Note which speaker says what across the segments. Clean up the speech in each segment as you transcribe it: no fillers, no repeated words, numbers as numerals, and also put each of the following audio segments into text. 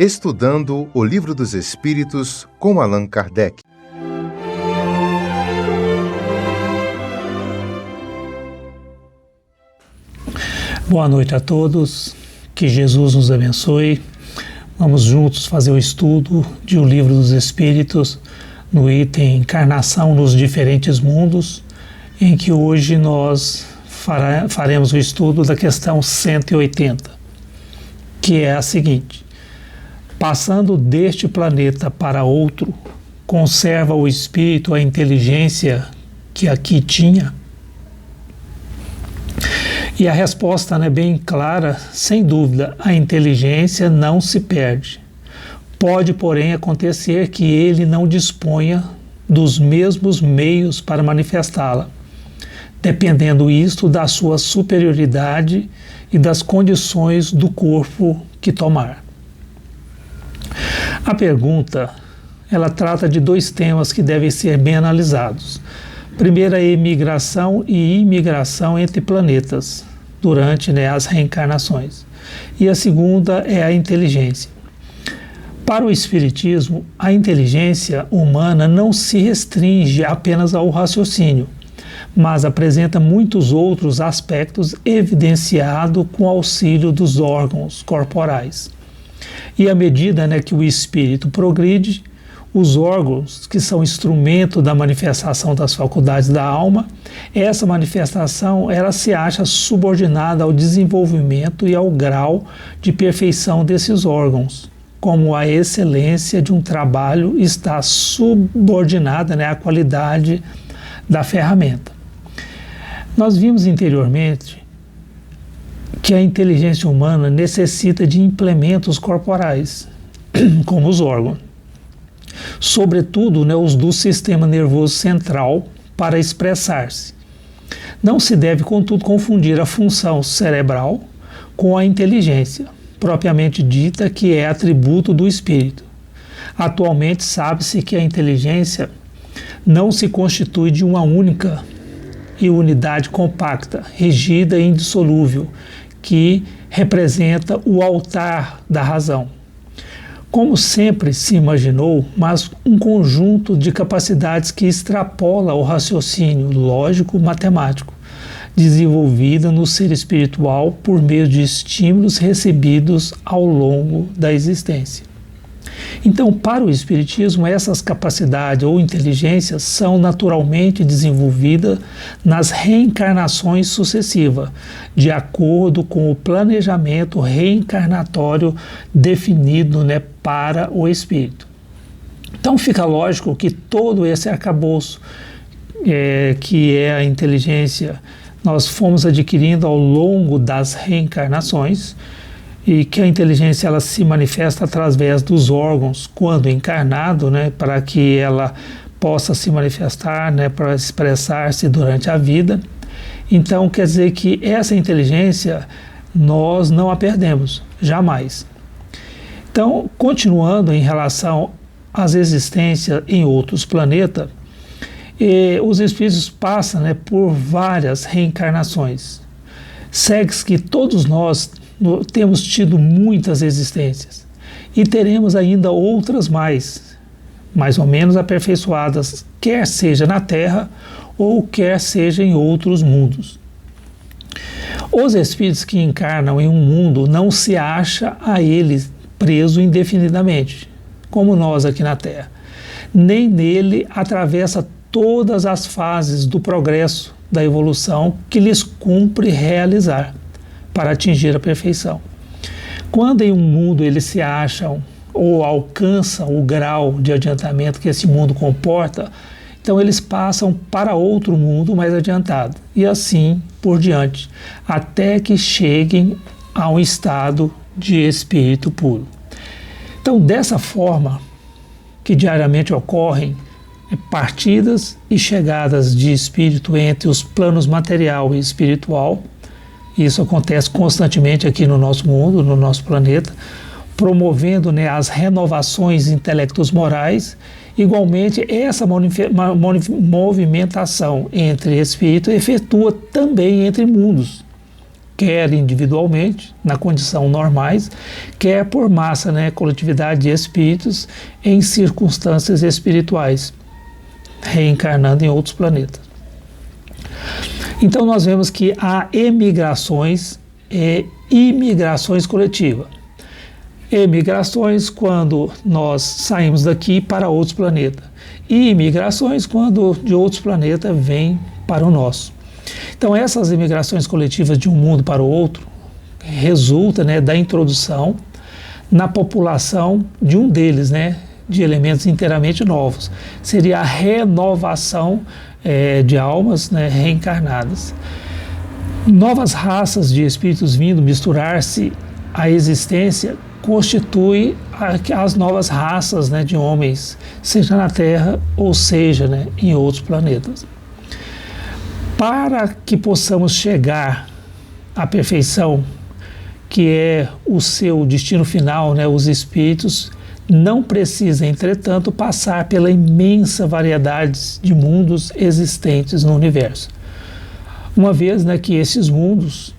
Speaker 1: Estudando o Livro dos Espíritos com Allan Kardec.
Speaker 2: Boa noite a todos, que Jesus nos abençoe. Vamos juntos fazer o estudo de O Livro dos Espíritos no item Encarnação nos Diferentes Mundos, em que hoje nós faremos o estudo da questão 180, que é a seguinte: passando deste planeta para outro, conserva o espírito a inteligência que aqui tinha? E a resposta é bem clara, sem dúvida, a inteligência não se perde. Pode, porém, acontecer que ele não disponha dos mesmos meios para manifestá-la, dependendo isto da sua superioridade e das condições do corpo que tomar. A pergunta, ela trata de dois temas que devem ser bem analisados. Primeiro, a emigração e imigração entre planetas, durante as reencarnações. E a segunda é a inteligência. Para o Espiritismo, a inteligência humana não se restringe apenas ao raciocínio, mas apresenta muitos outros aspectos evidenciados com auxílio dos órgãos corporais. E à medida que o espírito progride, os órgãos, que são instrumento da manifestação das faculdades da alma, essa manifestação ela se acha subordinada ao desenvolvimento e ao grau de perfeição desses órgãos, como a excelência de um trabalho está subordinada à qualidade da ferramenta. Nós vimos anteriormente que a inteligência humana necessita de implementos corporais, como os órgãos. Sobretudo os do sistema nervoso central, para expressar-se. Não se deve, contudo, confundir a função cerebral com a inteligência, propriamente dita, que é atributo do espírito. Atualmente sabe-se que a inteligência não se constitui de uma única e unidade compacta, rígida e indissolúvel, que representa o altar da razão, como sempre se imaginou, mas um conjunto de capacidades que extrapola o raciocínio lógico-matemático, desenvolvida no ser espiritual por meio de estímulos recebidos ao longo da existência. Então, para o Espiritismo, essas capacidades ou inteligências são naturalmente desenvolvidas nas reencarnações sucessivas, de acordo com o planejamento reencarnatório definido para o espírito. Então, fica lógico que todo esse arcabouço, que é a inteligência, nós fomos adquirindo ao longo das reencarnações, e que a inteligência ela se manifesta através dos órgãos quando encarnado, para que ela possa se manifestar, para expressar-se durante a vida. Então, quer dizer que essa inteligência nós não a perdemos, jamais. Então, continuando em relação às existências em outros planetas, os espíritos passam por várias reencarnações. Segue-se que todos nós temos tido muitas existências e teremos ainda outras mais ou menos aperfeiçoadas, quer seja na Terra ou quer seja em outros mundos. Os espíritos que encarnam em um mundo não se acha a ele preso indefinidamente, como nós aqui na Terra, nem nele atravessa todas as fases do progresso, da evolução que lhes cumpre realizar para atingir a perfeição. Quando em um mundo eles se acham ou alcançam o grau de adiantamento que esse mundo comporta, então eles passam para outro mundo mais adiantado, e assim por diante, até que cheguem a um estado de espírito puro. Então, dessa forma que diariamente ocorrem partidas e chegadas de espírito entre os planos material e espiritual. Isso acontece constantemente aqui no nosso mundo, no nosso planeta, promovendo as renovações intelectos morais. Igualmente, essa movimentação entre espírito efetua também entre mundos, quer individualmente, na condição normais, quer por massa, né, coletividade de espíritos em circunstâncias espirituais, reencarnando em outros planetas. Então nós vemos que há emigrações e imigrações coletivas. Emigrações quando nós saímos daqui para outros planetas, e imigrações quando de outros planetas vêm para o nosso. Então essas imigrações coletivas de um mundo para o outro resulta, né, da introdução na população de um deles, né, de elementos inteiramente novos. Seria a renovação de almas, né, reencarnadas. Novas raças de espíritos vindo misturar-se à existência constitui as novas raças, né, de homens, seja na Terra ou seja, né, em outros planetas. Para que possamos chegar à perfeição, que é o seu destino final, né, os espíritos não precisam, entretanto, passar pela imensa variedade de mundos existentes no universo. Uma vez, né, que esses mundos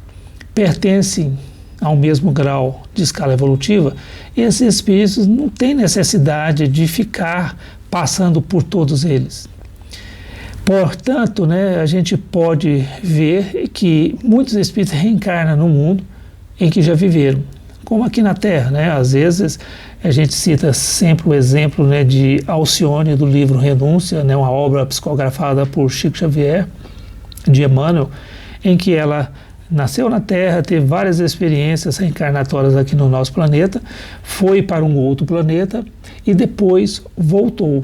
Speaker 2: pertencem ao mesmo grau de escala evolutiva, esses espíritos não têm necessidade de ficar passando por todos eles. Portanto, né, a gente pode ver que muitos espíritos reencarnam no mundo em que já viveram, como aqui na Terra, né? Às vezes a gente cita sempre o exemplo, né, de Alcione, do livro Renúncia, né, uma obra psicografada por Chico Xavier, de Emmanuel, em que ela nasceu na Terra, teve várias experiências reencarnatórias aqui no nosso planeta, foi para um outro planeta e depois voltou.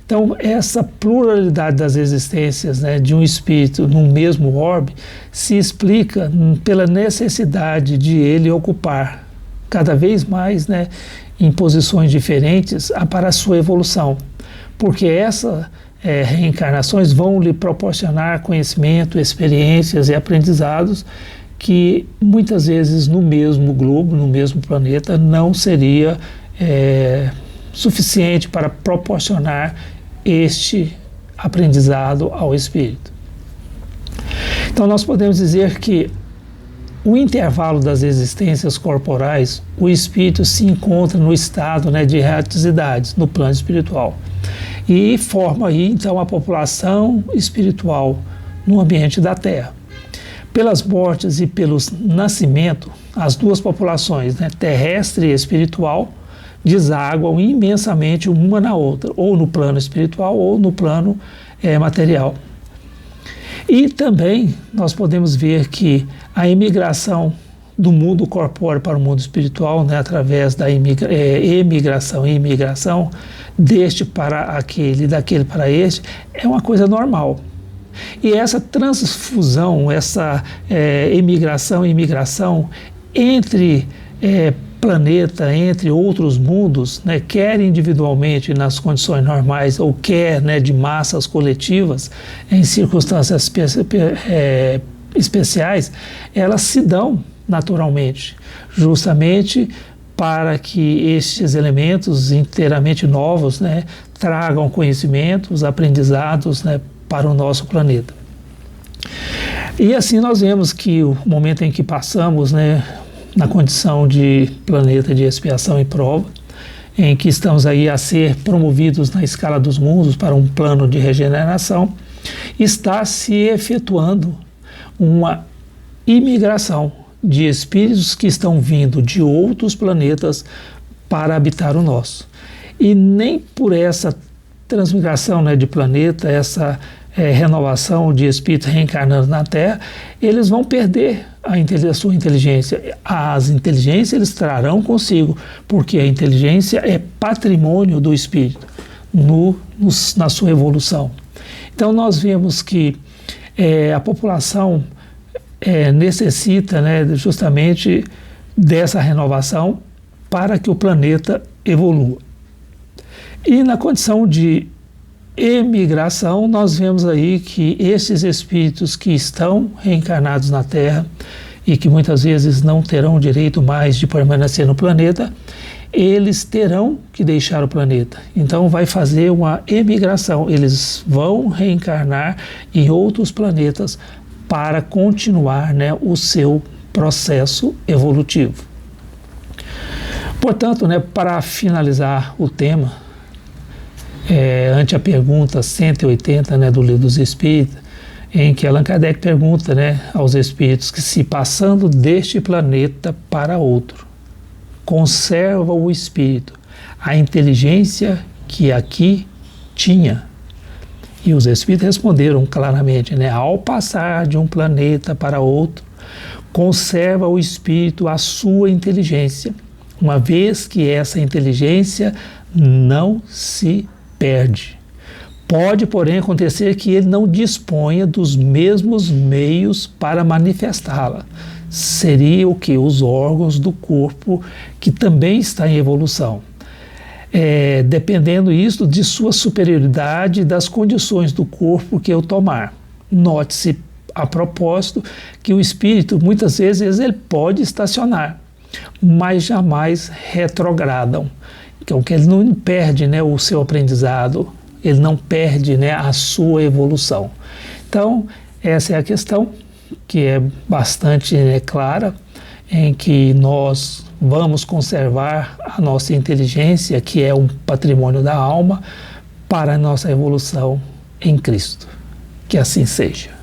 Speaker 2: Então, essa pluralidade das existências, né, de um espírito num mesmo orbe se explica pela necessidade de ele ocupar cada vez mais, né, em posições diferentes para a sua evolução. Porque essas reencarnações vão lhe proporcionar conhecimento, experiências e aprendizados que muitas vezes no mesmo globo, no mesmo planeta, não seria suficiente para proporcionar este aprendizado ao espírito. Então nós podemos dizer que o intervalo das existências corporais, o espírito se encontra no estado, né, de erraticidade, no plano espiritual, e forma aí então a população espiritual no ambiente da Terra. Pelas mortes e pelos nascimentos, as duas populações, né, terrestre e espiritual, desaguam imensamente uma na outra, ou no plano espiritual ou no plano material. E também nós podemos ver que a imigração do mundo corpóreo para o mundo espiritual, né, através da emigração e imigração, deste para aquele, daquele para este, é uma coisa normal. E essa transfusão, essa emigração e imigração entre planeta, entre outros mundos, né, quer individualmente nas condições normais ou quer, né, de massas coletivas em circunstâncias especiais, elas se dão naturalmente, justamente para que estes elementos inteiramente novos, né, tragam conhecimentos, aprendizados, né, para o nosso planeta. E assim nós vemos que o momento em que passamos, né, na condição de planeta de expiação e prova, em que estamos aí a ser promovidos na escala dos mundos para um plano de regeneração, está se efetuando uma imigração de espíritos que estão vindo de outros planetas para habitar o nosso. E nem por essa transmigração, né, de planeta, essa renovação de espíritos reencarnando na Terra, eles vão perder a sua inteligência. As inteligências eles trarão consigo, porque a inteligência é patrimônio do espírito na sua evolução. Então nós vemos que a população necessita, né, justamente dessa renovação para que o planeta evolua. E na condição de emigração, nós vemos aí que esses espíritos que estão reencarnados na Terra e que muitas vezes não terão direito mais de permanecer no planeta, eles terão que deixar o planeta. Então vai fazer uma emigração, eles vão reencarnar em outros planetas para continuar, né, o seu processo evolutivo. Portanto, para finalizar o tema, ante a pergunta 180 do Livro dos Espíritos, em que Allan Kardec pergunta aos espíritos que, se passando deste planeta para outro, conserva o espírito a inteligência que aqui tinha. E os espíritos responderam claramente, ao passar de um planeta para outro, conserva o espírito a sua inteligência, uma vez que essa inteligência não se perde. Pode, porém, acontecer que ele não disponha dos mesmos meios para manifestá-la. Seria o que? Os órgãos do corpo, que também está em evolução. Dependendo isso de sua superioridade e das condições do corpo que eu tomar. Note-se, a propósito, que o espírito, muitas vezes, ele pode estacionar, mas jamais retrogradam. Então, que ele não perde o seu aprendizado, ele não perde a sua evolução. Então, essa é a questão, que é bastante clara, em que nós vamos conservar a nossa inteligência, que é um patrimônio da alma, para a nossa evolução em Cristo. Que assim seja.